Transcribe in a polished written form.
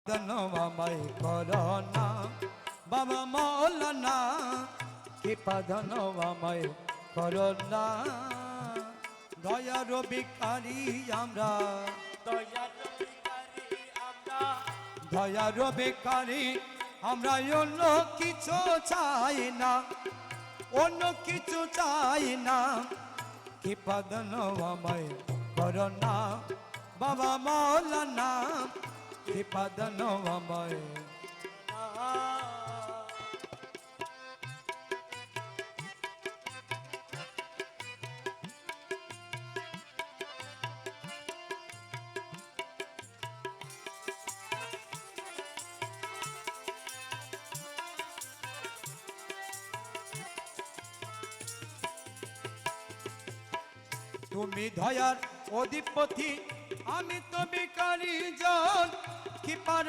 ধনবামাই corona বাবা মৌলানা কৃপা ধনবামাই corona দয়ার ভিখারি আমরা দয়ার ভিখারি আমরা অন্য কিছু চাই না অন্য কিছু চাই না কৃপা ধনবামাই করোনা বাবা মৌলানা কৃপা ধনবামাই তুমি দয়ার অধিপতি আমি তো ভিখারি জন কৃপার